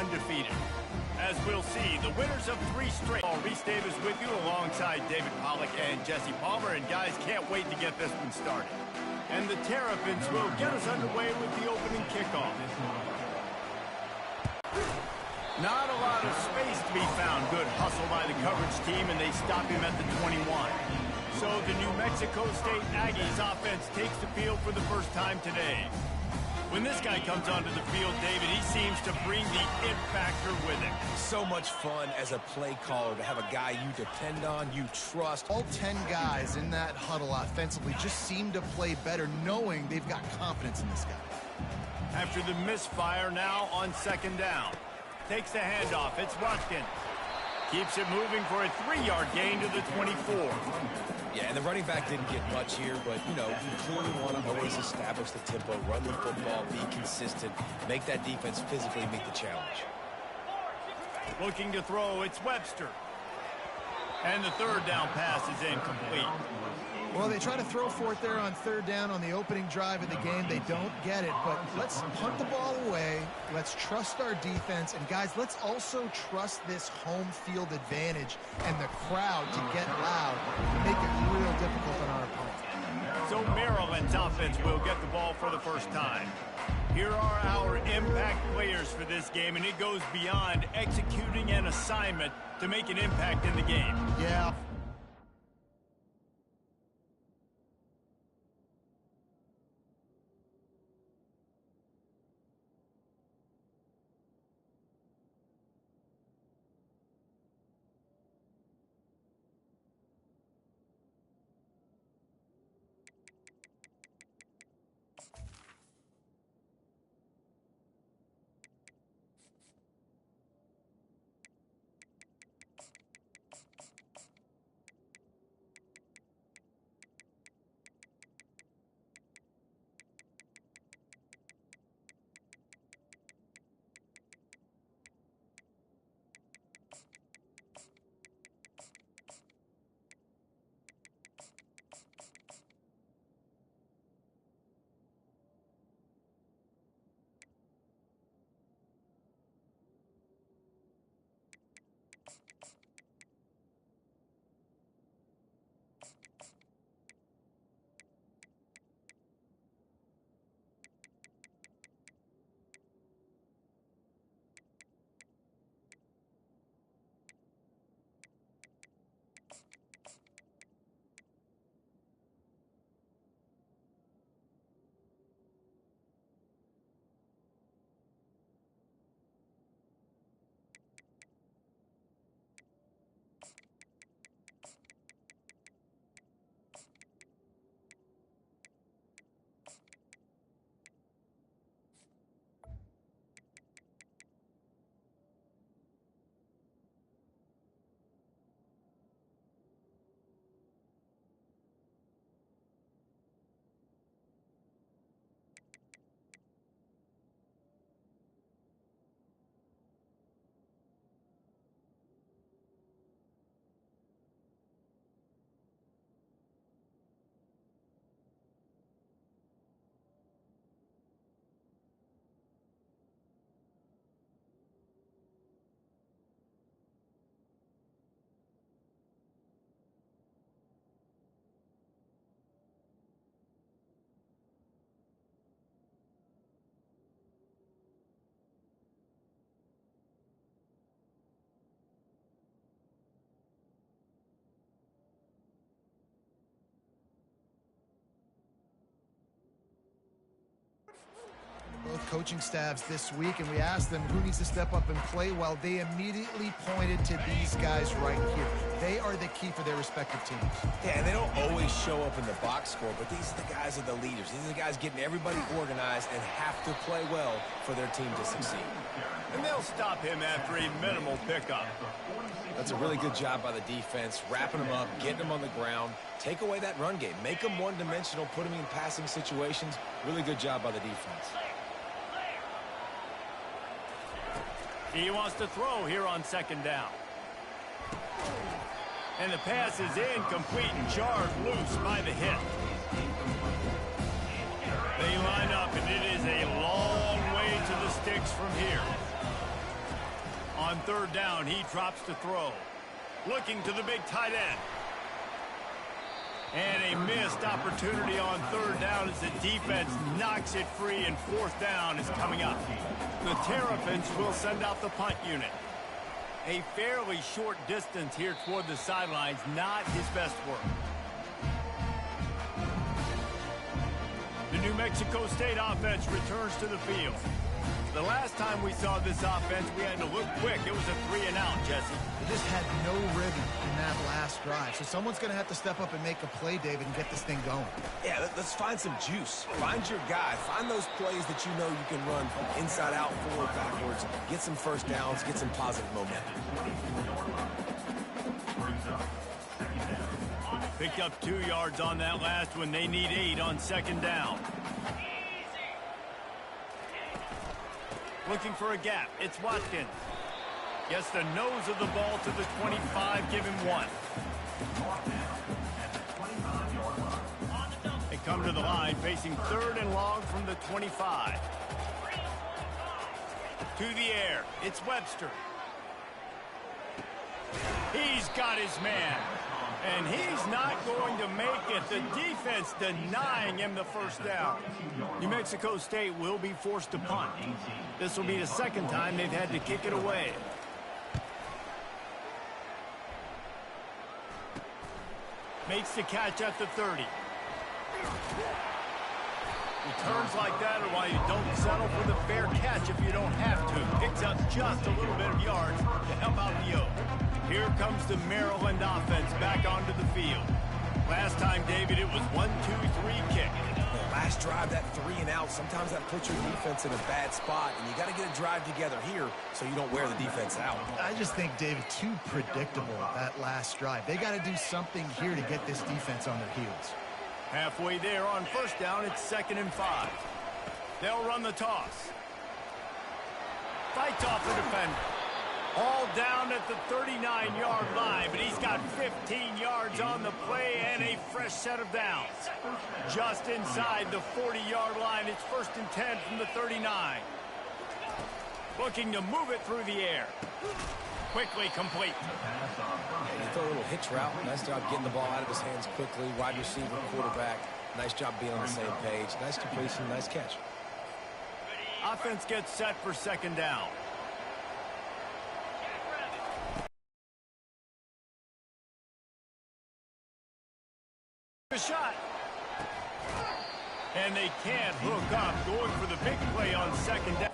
undefeated. As we'll see, the winners of 3 straight. Reese Davis with you alongside David Pollack and Jesse Palmer. And guys, can't wait to get this one started. And the Terrapins will get us underway with the opening kickoff. Not a lot of space to be found. Good hustle by the coverage team, and they stop him at the 21. So the New Mexico State Aggies offense takes the field for the first time today. When this guy comes onto the field, David, he seems to bring the it factor with him. So much fun as a play caller to have a guy you depend on, you trust. All 10 guys in that huddle offensively just seem to play better knowing they've got confidence in this guy. After the misfire, now on second down. Takes the handoff. It's Watkins. Keeps it moving for a 3-yard gain to the 24. Yeah, and the running back didn't get much here, but, you know, you clearly want to always establish the tempo, run the football, be consistent, make that defense physically meet the challenge. Looking to throw, it's Webster. And the third down pass is incomplete. Well, they try to throw for it there on third down on the opening drive of the game. They don't get it, but let's punt the ball away. Let's trust our defense. And, guys, let's also trust this home field advantage and the crowd to get loud and make it real difficult on our opponent. So Maryland's offense will get the ball for the first time. Here are our impact players for this game, and it goes beyond executing an assignment to make an impact in the game. Yeah. Both coaching staffs this week, and we asked them who needs to step up and play well. They immediately pointed to these guys right here. They are the key for their respective teams. Yeah, and they don't always show up in the box score, but these are the guys are the leaders. These are the guys getting everybody organized and have to play well for their team to succeed. And they'll stop him after a minimal pickup. That's a really good job by the defense, wrapping them up, getting them on the ground. Take away that run game. Make them one-dimensional, put them in passing situations. Really good job by the defense. He wants to throw here on second down. And the pass is incomplete and jarred loose by the hit. They line up, and it is a long way to the sticks from here. On third down, he drops to throw. Looking to the big tight end. And a missed opportunity on third down as the defense knocks it free, and fourth down is coming up. The Terrapins will send out the punt unit. A fairly short distance here toward the sidelines, not his best work. The New Mexico State offense returns to the field. The last time we saw this offense, we had to look quick. It was a 3-and-out, Jesse. They just had no rhythm in that last drive. So someone's going to have to step up and make a play, David, and get this thing going. Yeah, let's find some juice. Find your guy. Find those plays that you know you can run inside out, forward, backwards. Get some first downs. Get some positive momentum. Picked up 2 yards on that last one. They need 8 on second down. Looking for a gap. It's Watkins. Gets the nose of the ball to the 25. Give him 1. They come to the line facing third and long from the 25. To the air. It's Webster. He's got his man. And he's not going to make it. The defense denying him the first down. New Mexico State will be forced to punt. This will be the second time they've had to kick it away. Makes the catch at the 30. Returns like that are why you don't settle for the fair catch if you don't have to. Picks up just a little bit of yards to help out the Oak. Here comes the Maryland offense back onto the field. Last time, David, it was 1-2-3 kick. Last drive, that 3-and-out, sometimes that puts your defense in a bad spot, and you got to get a drive together here so you don't wear the defense out. I just think, David, too predictable that last drive. They got to do something here to get this defense on their heels. Halfway there on first down, it's 2nd and 5. They'll run the toss. Fights off the defender. All down at the 39-yard line, but he's got 15 yards on the play and a fresh set of downs. Just inside the 40-yard line, it's 1st and 10 from the 39. Looking to move it through the air. Quickly complete. You throw a little hitch route. Nice job getting the ball out of his hands quickly. Wide receiver, quarterback. Nice job being on the same page. Nice completion, nice catch. Offense gets set for 2nd down. A shot. And they can't hook up. Going for the big play on 2nd down.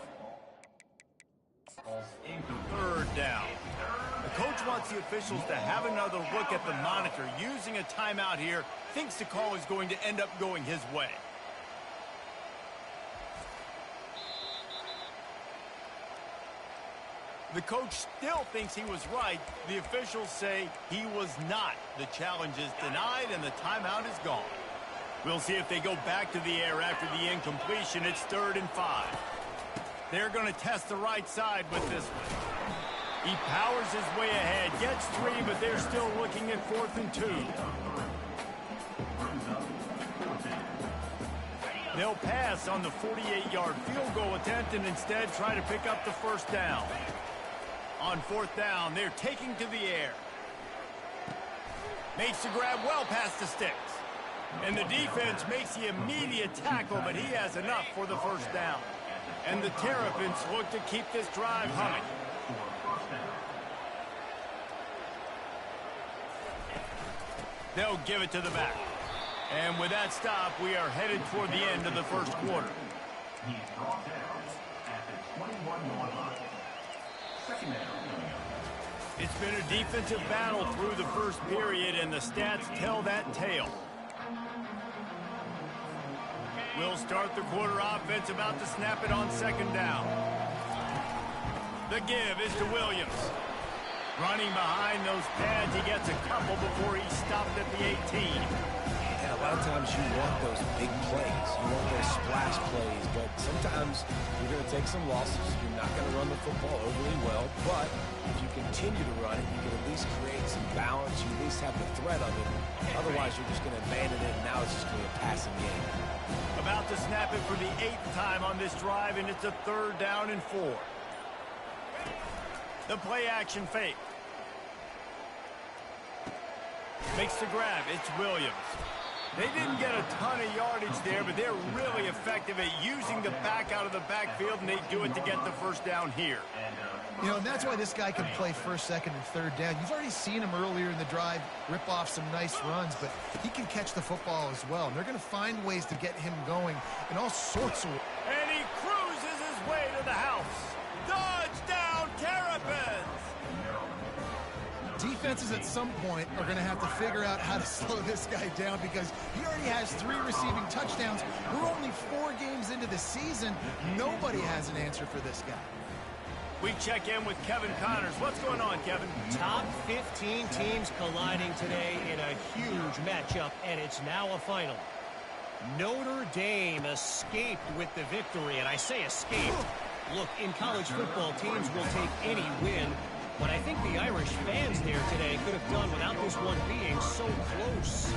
3rd down. The coach wants the officials to have another look at the monitor. Using a timeout here, thinks the call is going to end up going his way. The coach still thinks he was right. The officials say he was not. The challenge is denied and the timeout is gone. We'll see if they go back to the air after the incompletion. It's 3rd and 5. They're going to test the right side with this one. He powers his way ahead, gets 3, but they're still looking at 4th and 2. They'll pass on the 48-yard field goal attempt and instead try to pick up the first down. On 4th down, they're taking to the air. Makes the grab well past the sticks. And the defense makes the immediate tackle, but he has enough for the first down. And the Terrapins look to keep this drive humming. They'll give it to the back. And with that stop, we are headed toward the end of the first quarter. It's been a defensive battle through the first period, and the stats tell that tale. We'll start the quarter. Offense about to snap it on 2nd down. The give is to Williams. Running behind those pads, he gets a couple before he's stopped at the 18. And a lot of times you want those big plays. You want those splash plays, but sometimes you're going to take some losses. You're not going to run the football overly well, but if you continue to run it, you can at least create some balance. You at least have the threat of it. Otherwise, you're just going to abandon it, and now it's just going to be a passing game. About to snap it for the 8th time on this drive, and it's a 3rd down and 4. The play action fake. Makes the grab. It's Williams. They didn't get a ton of yardage there, but they're really effective at using the back out of the backfield, and they do it to get the first down here. You know, and that's why this guy can play first, second, and third down. You've already seen him earlier in the drive rip off some nice runs, but he can catch the football as well. And they're going to find ways to get him going in all sorts of ways. And he cruises his way to the house. Touchdown, Terrapins! Defenses at some point are going to have to figure out how to slow this guy down because he already has 3 receiving touchdowns. We're only 4 games into the season. Nobody has an answer for this guy. We check in with Kevin Connors. What's going on, Kevin? Top 15 teams colliding today in a huge matchup, and it's now a final. Notre Dame escaped with the victory, and I say escaped. Look, in college football, teams will take any win, but I think the Irish fans there today could have done without this one being so close.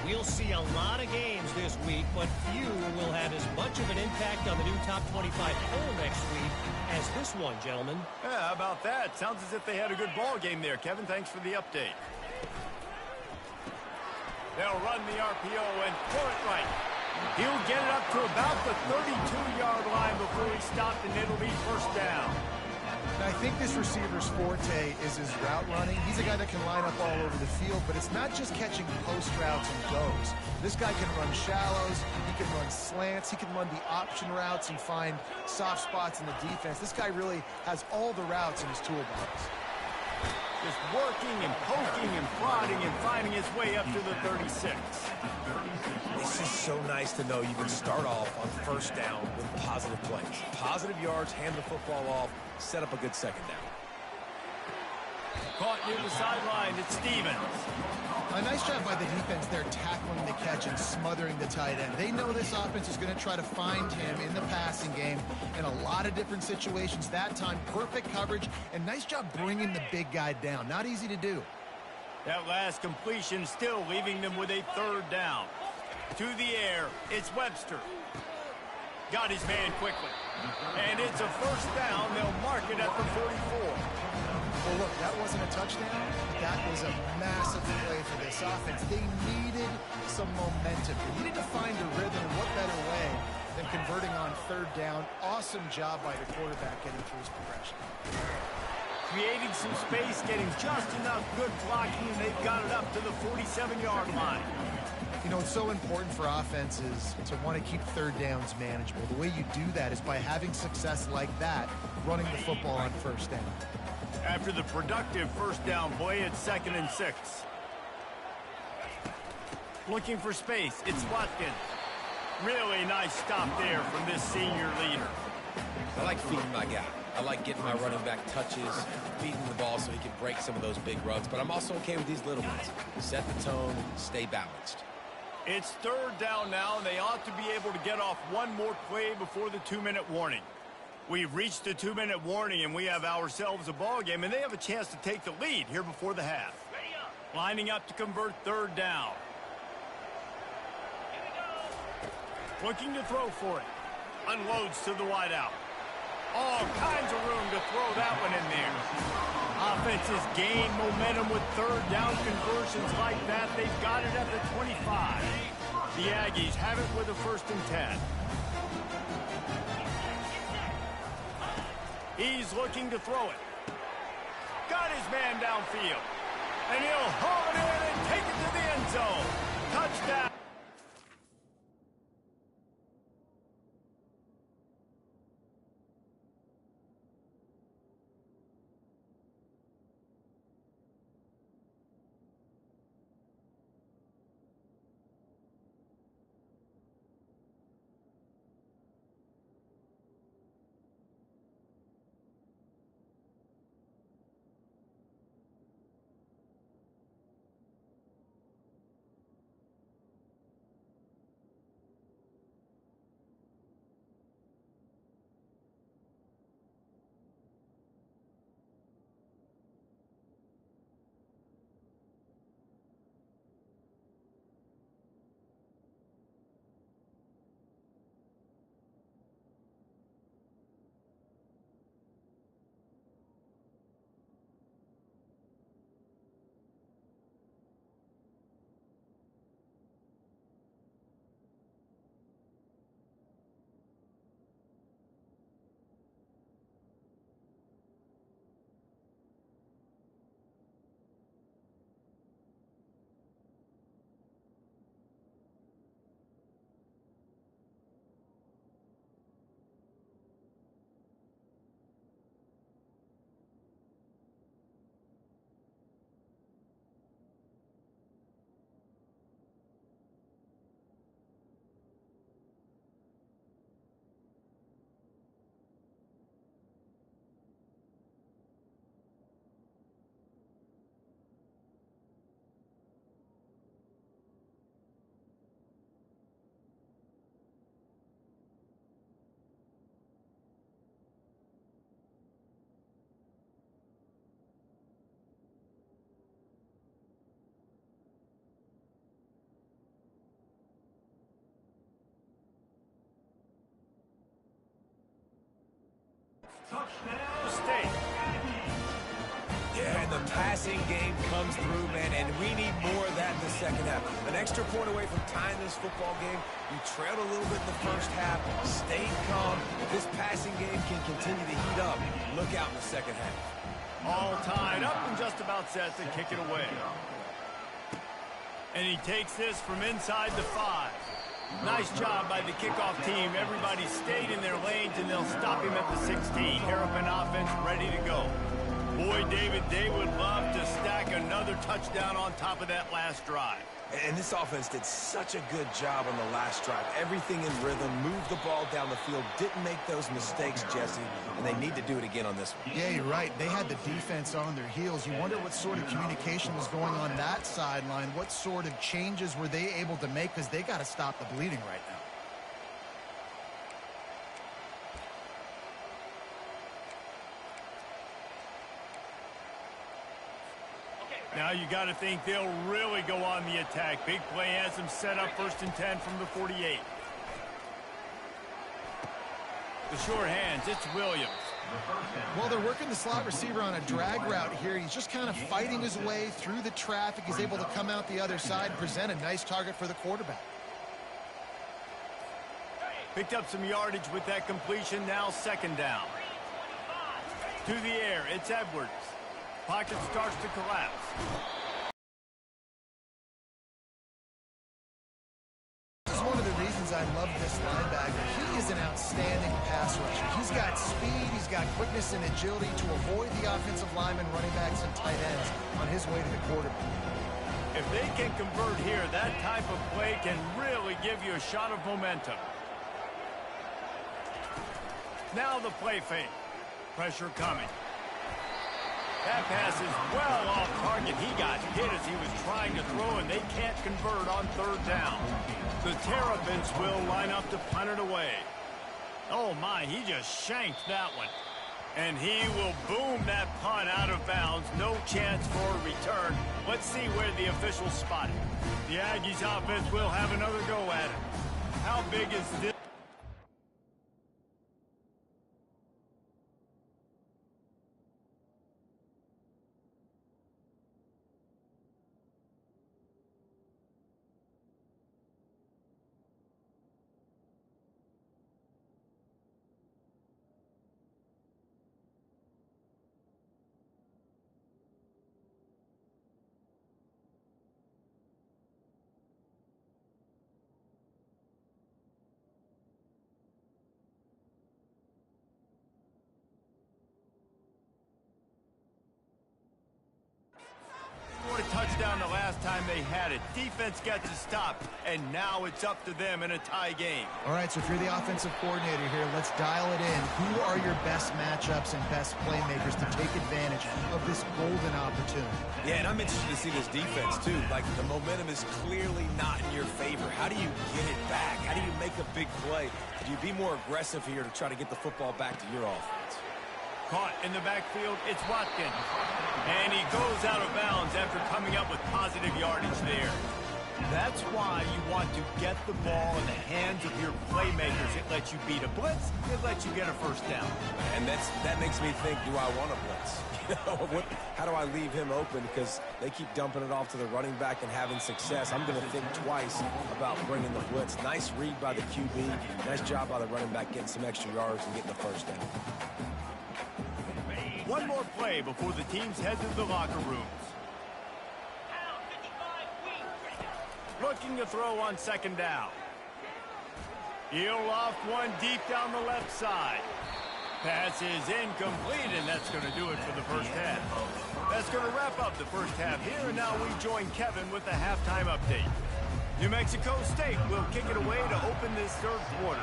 We'll see a lot of games this week, but few will have as much of an impact on the new top 25 poll next week as this one, gentlemen. Yeah, how about that? Sounds as if they had a good ball game there, Kevin. Thanks for the update. They'll run the RPO and throw it right. He'll get it up to about the 32-yard line before he's stopped, and it'll be first down. Now, I think this receiver's forte is his route running. He's a guy that can line up all over the field, but it's not just catching post routes and goes. This guy can run shallows, he can run slants, he can run the option routes and find soft spots in the defense. This guy really has all the routes in his toolbox. Just working and poking and prodding and finding his way up to the 36. This is so nice to know you can start off on first down with positive plays. Positive yards, hand the football off, set up a good second down. Caught near the sideline, it's Stevens. A nice job by the defense there tackling the catch and smothering the tight end. They know this offense is going to try to find him in the passing game in a lot of different situations. That time, perfect coverage, and nice job bringing the big guy down. Not easy to do. That last completion still leaving them with a third down. To the air, it's Webster. Got his man quickly. And it's a first down. They'll mark it at the 44. Well, look, that wasn't a touchdown. That was a massive play for this offense. They needed some momentum. They needed to find a rhythm, and what better way than converting on third down. Awesome job by the quarterback getting through his progression. Creating some space, getting just enough good blocking, and they've got it up to the 47-yard line. You know, it's so important for offenses to want to keep third downs manageable. The way you do that is by having success like that, running the football on first down. After the productive first down play, it's 2nd and 6. Looking for space, it's Watkins. Really nice stop there from this senior leader. I like feeding my guy. I like getting my running back touches, feeding the ball so he can break some of those big runs. But I'm also okay with these little ones. Set the tone, stay balanced. It's third down now, and they ought to be able to get off one more play before the 2-minute warning. We've reached the 2-minute warning, and we have ourselves a ball game, and they have a chance to take the lead here before the half. Lining up to convert third down. Looking to throw for it. Unloads to the wideout. All kinds of room to throw that one in there. Offenses gain momentum with third down conversions like that. They've got it at the 25. The Aggies have it with a 1st and 10. He's looking to throw it. Got his man downfield. And he'll haul it in and take it to the end zone. Touchdown. State. Yeah, and the passing game comes through, man, and we need more of that in the second half. An extra point away from tying this football game. You trailed a little bit in the first half, stayed calm. If this passing game can continue to heat up, look out in the second half. All tied up and just about set to kick it away. And he takes this from inside the 5. Nice job by the kickoff team. Everybody stayed in their lanes, and they'll stop him at the 16. Terrapin offense ready to go. Boy, David, they would love to stack another touchdown on top of that last drive. And this offense did such a good job on the last drive. Everything in rhythm, moved the ball down the field, didn't make those mistakes, Jesse, and they need to do it again on this one. Yeah, you're right. They had the defense on their heels. You wonder what sort of communication was going on that sideline. What sort of changes were they able to make, because they got to stop the bleeding right now. Now you got to think they'll really go on the attack. Big play has them set up 1st and 10 from the 48. The short hands, it's Williams. Well, they're working the slot receiver on a drag route here. He's just kind of fighting his way through the traffic. He's able to come out the other side and present a nice target for the quarterback. Picked up some yardage with that completion. Now 2nd down. To the air, it's Edwards. Pocket starts to collapse. This is one of the reasons I love this linebacker. He is an outstanding pass rusher. He's got speed, he's got quickness and agility to avoid the offensive linemen, running backs, and tight ends on his way to the quarterback. If they can convert here, that type of play can really give you a shot of momentum. Now the play fake. Pressure coming. That pass is well off target. He got hit as he was trying to throw, and they can't convert on 3rd down. The Terrapins will line up to punt it away. Oh, my, he just shanked that one. And he will boom that punt out of bounds. No chance for a return. Let's see where the officials spot it. The Aggies offense will have another go at it. How big is this? Touchdown the last time they had it. Defense gets a stop, and now it's up to them in a tie game. All right, so if you're the offensive coordinator here, let's dial it in. Who are your best matchups and best playmakers to take advantage of this golden opportunity? Yeah, and I'm interested to see this defense, too. Like, the momentum is clearly not in your favor. How do you get it back? How do you make a big play? Do you be more aggressive here to try to get the football back to your offense? Caught in the backfield, it's Watkins. And he goes out of bounds after coming up with positive yardage there. That's why you want to get the ball in the hands of your playmakers. It lets you beat a blitz. It lets you get a 1st down. And that makes me think, do I want a blitz? How do I leave him open? Because they keep dumping it off to the running back and having success. I'm going to think twice about bringing the blitz. Nice read by the QB. Nice job by the running back getting some extra yards and getting the 1st down. One more play before the teams head to the locker rooms. Looking to throw on 2nd down. He'll loft one deep down the left side. Pass is incomplete, and that's going to do it for the 1st half. That's going to wrap up the 1st half here, and now we join Kevin with the halftime update. New Mexico State will kick it away to open this 3rd quarter.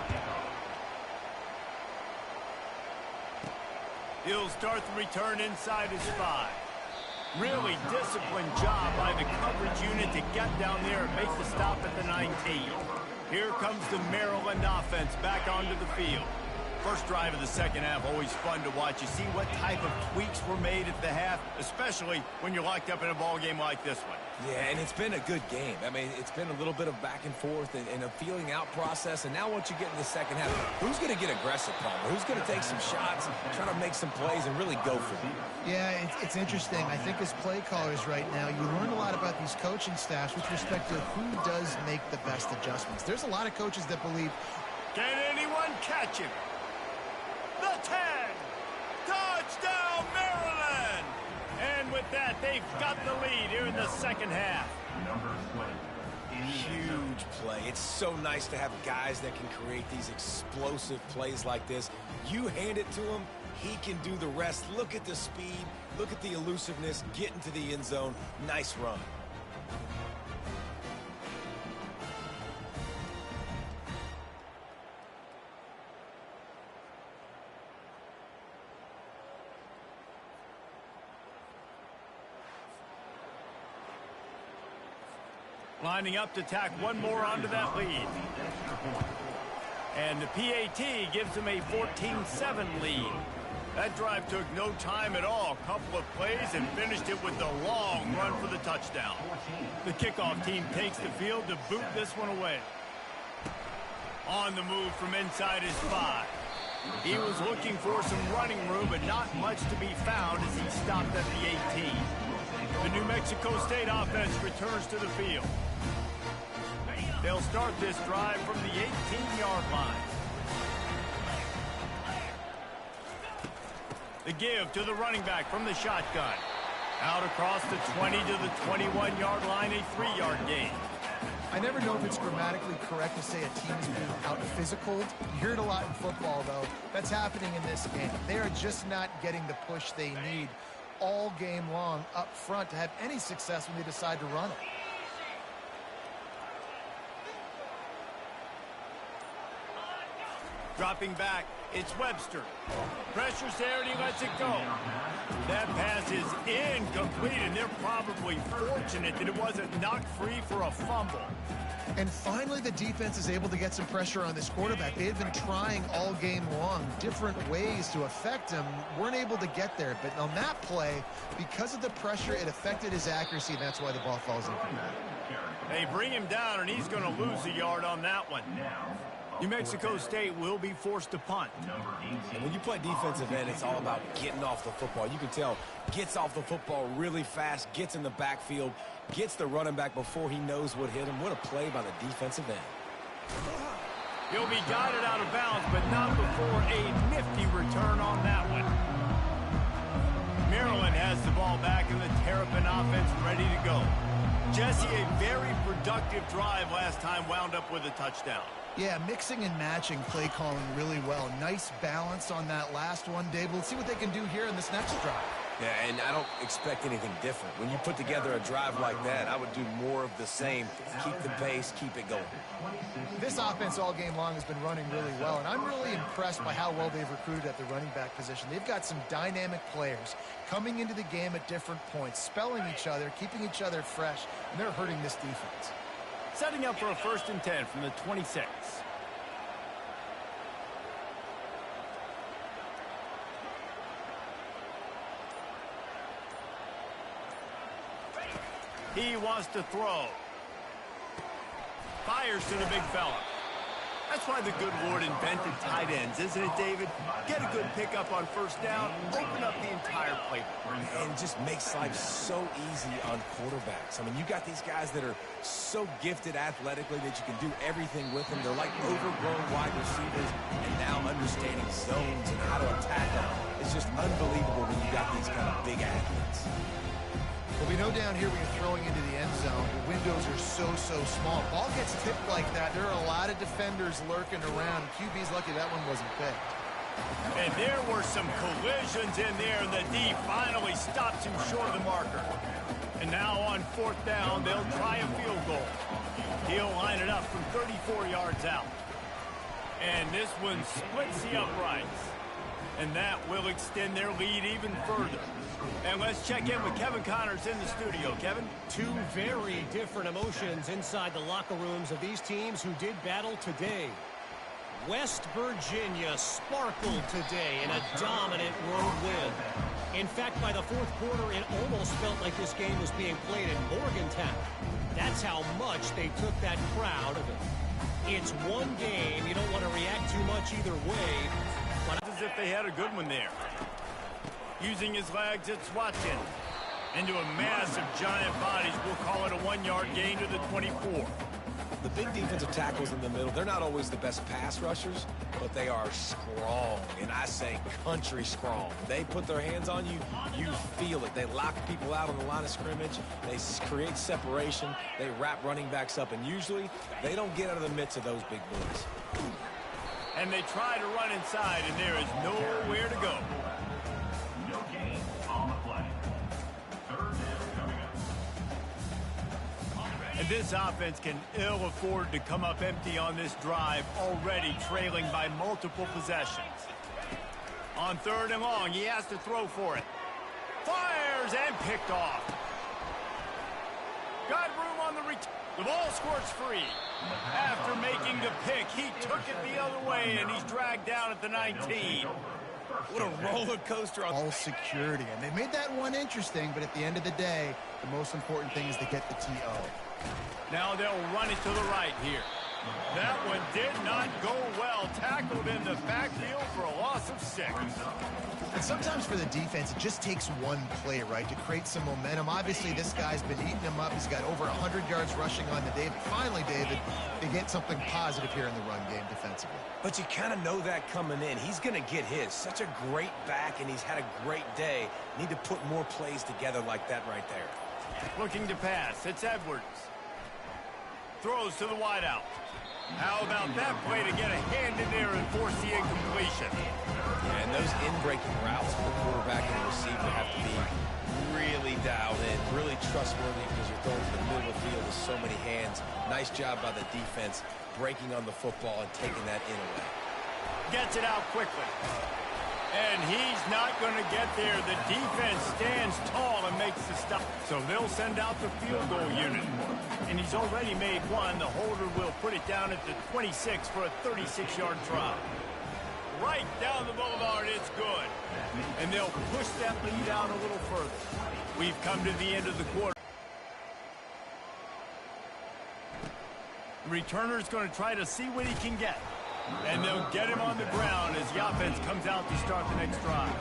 He'll start the return inside his 5. Really disciplined job by the coverage unit to get down there and make the stop at the 19. Here comes the Maryland offense back onto the field. First drive of the second half, always fun to watch. You see what type of tweaks were made at the half, especially when you're locked up in a ball game like this one. Yeah, and it's been a good game. I mean, it's been a little bit of back and forth and a feeling out process. And now once you get in the second half, who's going to get aggressive, Palmer? Who's going to take some shots, try to make some plays, and really go for it? Yeah, it's interesting. I think as play callers right now, you learn a lot about these coaching staffs with respect to who does make the best adjustments. There's a lot of coaches that believe, can anyone catch him? The 10. Touchdown, Maryland! And with that, they've got the lead here in the second half. Huge play. It's so nice to have guys that can create these explosive plays like this. You hand it to him, he can do the rest. Look at the speed. Look at the elusiveness. Get into the end zone. Nice run. Lining up to tack one more onto that lead. And the PAT gives them a 14-7 lead. That drive took no time at all. A couple of plays and finished it with a long run for the touchdown. The kickoff team takes the field to boot this one away. On the move from inside his 5. He was looking for some running room, but not much to be found as he stopped at the 18. The New Mexico State offense returns to the field. They'll start this drive from the 18-yard line. The give to the running back from the shotgun. Out across the 20 to the 21-yard line, a 3-yard gain. I never know if it's grammatically correct to say a team is being out-physical. You hear it a lot in football, though. That's happening in this game. They are just not getting the push they need all game long up front to have any success when they decide to run it. Dropping back, it's Webster. Pressure's there and he lets it go. That pass is incomplete, and they're probably fortunate that it wasn't knocked free for a fumble. And finally, the defense is able to get some pressure on this quarterback. They had been trying all game long different ways to affect him. Weren't able to get there. But on that play, because of the pressure, it affected his accuracy, and that's why the ball falls in. They bring him down, and he's going to lose a yard on that one. New Mexico State will be forced to punt. And when you play defensive end, it's all about getting off the football. You can tell, gets off the football really fast, gets in the backfield, gets the running back before he knows what hit him. What a play by the defensive end. He'll be guided out of bounds, but not before a nifty return on that one. Maryland has the ball back, and the Terrapin offense ready to go. Jesse, a very productive drive last time, wound up with a touchdown. Yeah, mixing and matching play calling really well. Nice balance on that last one, Dave. We'll see what they can do here in this next drive. Yeah, and I don't expect anything different. When you put together a drive like that, I would do more of the same. Keep the pace, keep it going. This offense all game long has been running really well, and I'm really impressed by how well they've recruited at the running back position. They've got some dynamic players coming into the game at different points, spelling each other, keeping each other fresh, and they're hurting this defense. Setting up for a 1st and 10 from the 26. He wants to throw. Fires to the big fella. That's why the good Lord invented tight ends, isn't it, David? Get a good pickup on 1st down, open up the entire playbook. And just makes life so easy on quarterbacks. I mean, you got these guys that are so gifted athletically that you can do everything with them. They're like overgrown wide receivers, and now understanding zones and how to attack them. It's just unbelievable when you got these kind of big athletes. Well, we know down here when you're throwing into the end zone, the windows are so small. Ball gets tipped like that, there are a lot of defenders lurking around. QB's lucky that one wasn't picked. And there were some collisions in there, and the D finally stops him short of the marker. And now on 4th down, they'll try a field goal. He'll line it up from 34 yards out. And this one splits the uprights. And that will extend their lead even further. And let's check in with Kevin Connors in the studio. Kevin? Two very different emotions inside the locker rooms of these teams who did battle today. West Virginia sparkled today in a dominant road win. In fact, by the fourth quarter, it almost felt like this game was being played in Morgantown. That's how much they took that crowd of it. It's one game. You don't want to react too much either way. But as if they had a good one there. Using his legs, it's Watson. Into a mass of giant bodies. We'll call it a 1-yard gain to the 24. The big defensive tackles in the middle, they're not always the best pass rushers, but they are strong, and I say country strong. They put their hands on you, you feel it. They lock people out on the line of scrimmage. They create separation. They wrap running backs up, and usually they don't get out of the midst of those big boys. And they try to run inside, and there is nowhere to go. No gain on the play. Third down coming up. And this offense can ill afford to come up empty on this drive, already trailing by multiple possessions. On 3rd and long, he has to throw for it. Fires and picked off. Got room on the return. The ball squirts free. After making the pick, he took it the other way, and he's dragged down at the 19. What a roller coaster. All security. And they made that one interesting, but at the end of the day, the most important thing is to get the TO. Now they'll run it to the right here. That one did not go well. Tackled in the backfield for a loss of 6. And sometimes for the defense, it just takes one play, right, to create some momentum. Obviously, this guy's been eating him up. He's got over 100 yards rushing on the day. But finally, David, they get something positive here in the run game defensively. But you kind of know that coming in. He's going to get his. Such a great back, and he's had a great day. Need to put more plays together like that right there. Looking to pass. It's Edwards. Throws to the wideout. How about that play to get a hand in there and force the incompletion? And those in-breaking routes for the quarterback and the receiver have to be really dialed in, really trustworthy because you're going to the middle of the field with so many hands. Nice job by the defense breaking on the football and taking that in away. Gets it out quickly. And he's not going to get there. The defense stands tall and makes the stop. So they'll send out the field goal unit. And he's already made one. The holder will put it down at the 26 for a 36-yard try. Right down the boulevard, it's good. And they'll push that lead out a little further. We've come to the end of the quarter. The returner's going to try to see what he can get. And they'll get him on the ground as the offense comes out to start the next drive.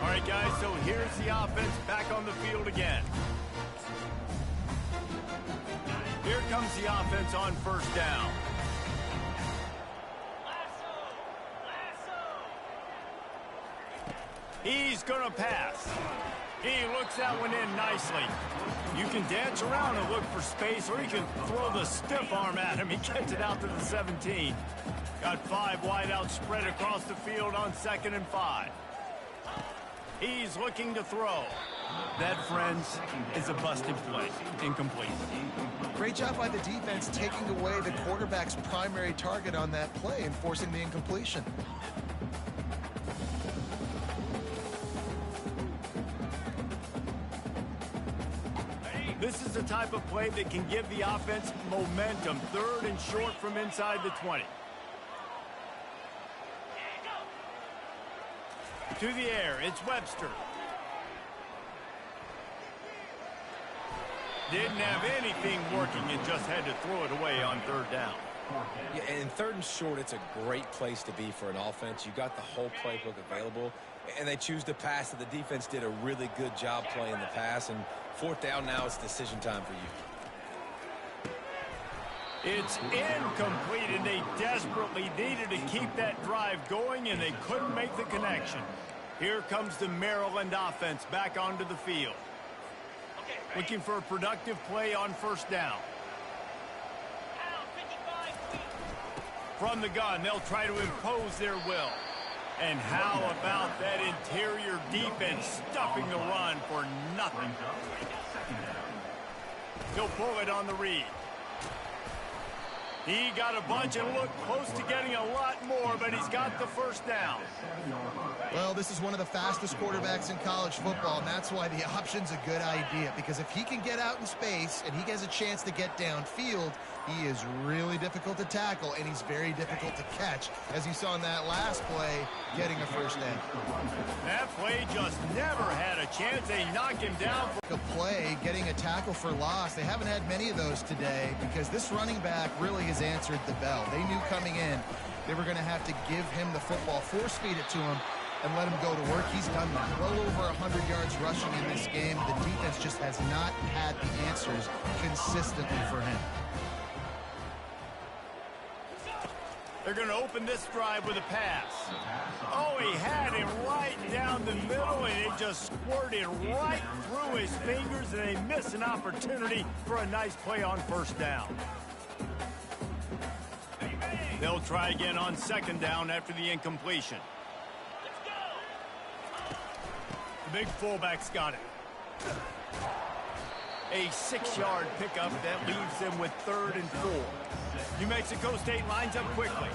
All right, guys, so here's the offense back on the field again. Here comes the offense on 1st down. He's going to pass. He looks that one in nicely. You can dance around and look for space, or you can throw the stiff arm at him. He gets it out to the 17. Got 5 wideouts spread across the field on 2nd and 5. He's looking to throw. That, friends, is a busted play. Incomplete. Great job by the defense taking away the quarterback's primary target on that play and forcing the incompletion. This is the type of play that can give the offense momentum. 3rd and short from inside the 20. To the air, it's Webster. Didn't have anything working and just had to throw it away on 3rd down. Yeah, and 3rd and short, it's a great place to be for an offense. You got the whole playbook available, and they choose to pass. And the defense did a really good job playing the pass. And 4th down now, it's decision time for you. It's incomplete, and they desperately needed to keep that drive going, and they couldn't make the connection. Here comes the Maryland offense back onto the field. Looking for a productive play on 1st down. From the gun, they'll try to impose their will. And how about that interior defense stuffing the run for nothing? He'll pull it on the read. He got a bunch and looked close to getting a lot more, but he's got the first down. Well, this is one of the fastest quarterbacks in college football, and that's why the option's a good idea, because if he can get out in space and he has a chance to get downfield, he is really difficult to tackle, and he's very difficult to catch, as you saw in that last play, getting a first down. That play just never had a chance. They knocked him down. A play, getting a tackle for loss. They haven't had many of those today because this running back really has answered the bell. They knew coming in they were going to have to give him the football, force feed it to him, and let him go to work. He's done that. Well over 100 yards rushing in this game. The defense just has not had the answers consistently for him. They're going to open this drive with a pass. Oh, he had him right down the middle, and it just squirted right through his fingers, and they miss an opportunity for a nice play on first down. They'll try again on second down after the incompletion. The big fullback's got it. A 6-yard pickup that leaves them with 3rd and 4. New Mexico State lines up quickly.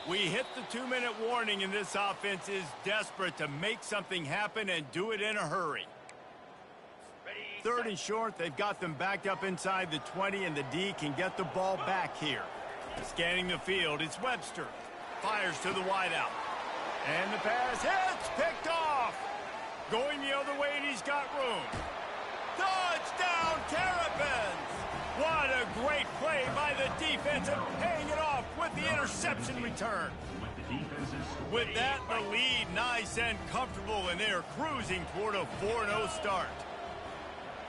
We hit the 2-minute warning, and this offense is desperate to make something happen and do it in a hurry. 3rd and short, they've got them backed up inside the 20, and the D can get the ball back here. Scanning the field, it's Webster. Fires to the wideout. And the pass hits, picked off. Going the other way, and he's got room. Touchdown, Terrapins! What a great play by the defense and paying it off with the interception return. With that, the lead nice and comfortable, and they're cruising toward a 4-0 start.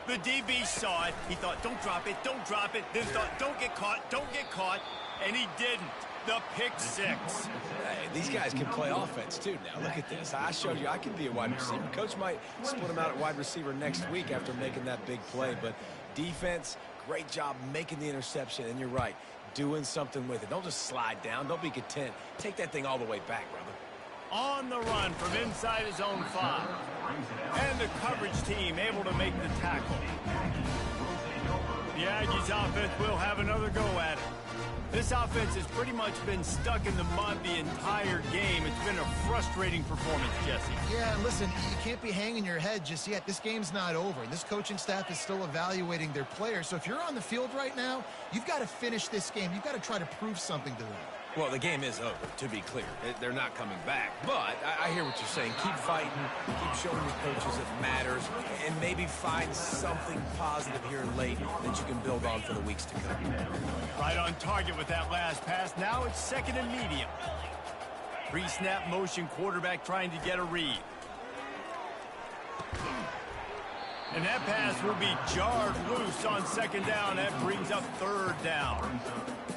The DB saw it. He thought, don't drop it, don't drop it. Then thought, don't get caught, and he didn't. The pick six. Hey, these guys can play offense, too, now. Look at this. I showed you I can be a wide receiver. Coach might split him out at wide receiver next week after making that big play, but defense, great job making the interception, and you're right, doing something with it. Don't just slide down. Don't be content. Take that thing all the way back, brother. On the run from inside his own 5. And the coverage team able to make the tackle. The Aggies offense will have another go at it. This offense has pretty much been stuck in the mud the entire game. It's been a frustrating performance, Jesse. Yeah, and listen, you can't be hanging your head just yet. This game's not over. This coaching staff is still evaluating their players. So if you're on the field right now, you've got to finish this game. You've got to try to prove something to them. Well, the game is over, to be clear. They're not coming back. But I hear what you're saying. Keep fighting. Keep showing your coaches it matters. And maybe find something positive here late that you can build on for the weeks to come. Right on target with that last pass. Now it's 2nd and medium. Pre-snap motion, quarterback trying to get a read. And that pass will be jarred loose on 2nd down. That brings up 3rd down.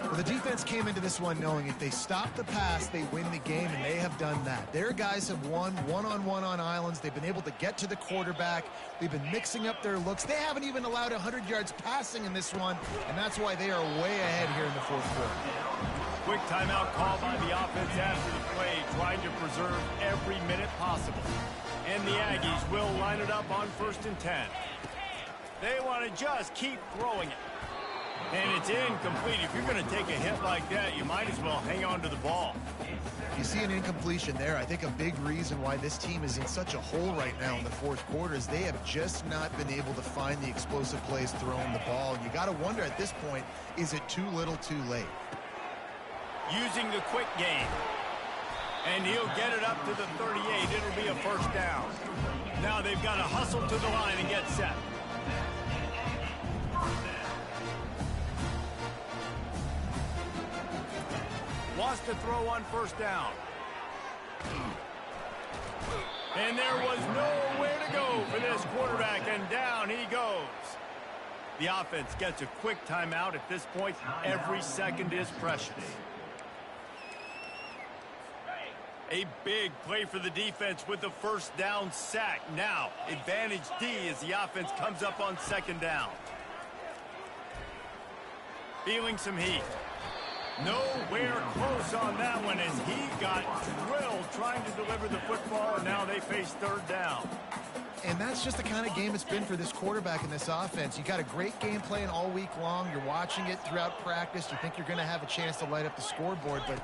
Well, the defense came into this one knowing if they stop the pass, they win the game, and they have done that. Their guys have won one-on-one on islands. They've been able to get to the quarterback. They've been mixing up their looks. They haven't even allowed 100 yards passing in this one, and that's why they are way ahead here in the 4th quarter. Quick timeout call by the offense after the play, trying to preserve every minute possible. And the Aggies will line it up on 1st and 10. They want to just keep throwing it. And it's incomplete. If you're going to take a hit like that, you might as well hang on to the ball. You see an incompletion there. I think a big reason why this team is in such a hole right now in the 4th quarter is they have just not been able to find the explosive plays throwing the ball. And you got to wonder at this point, is it too little too late? Using the quick game. And he'll get it up to the 38. It'll be a 1st down. Now they've got to hustle to the line and get set. Wants to throw on 1st down. And there was nowhere to go for this quarterback, and down he goes. The offense gets a quick timeout. At this point, every second is precious. A big play for the defense with the first down sack. Now, advantage D as the offense comes up on second down. Feeling some heat. Nowhere close on that one as he got drilled trying to deliver the football, and now they face third down. And that's just the kind of game it's been for this quarterback in this offense. You got a great game plan all week long. You're watching it throughout practice. You think you're going to have a chance to light up the scoreboard, but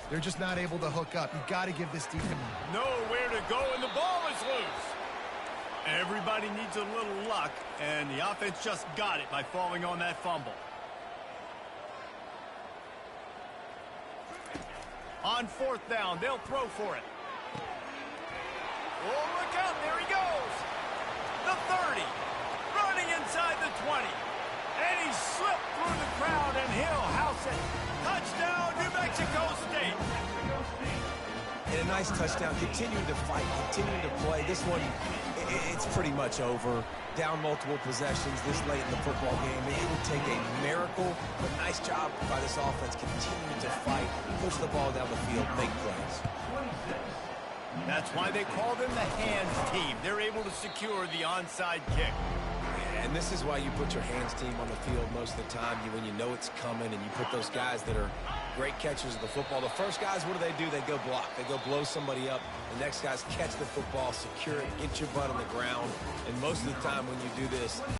they're just not able to hook up. You've got to give this defense nowhere to go, and the ball is loose. Everybody needs a little luck, and the offense just got it by falling on that fumble. On fourth down, they'll throw for it. Oh, look out, there he goes. The 30, running inside the 20. And he slipped through the crowd, and he'll house it. Touchdown, New Mexico State. And a nice touchdown, continuing to fight, continuing to play. This one, it's pretty much over. Down multiple possessions this late in the football game. It would take a miracle, but nice job by this offense continuing to fight, push the ball down the field, make plays. That's why they call them the hands team. They're able to secure the onside kick. And this is why you put your hands team on the field most of the time, when you know it's coming, and you put those guys that are great catchers of the football. The first guys, what do? They go block. They go blow somebody up. The next guys catch the football, secure it, get your butt on the ground. And most of the time when you do this,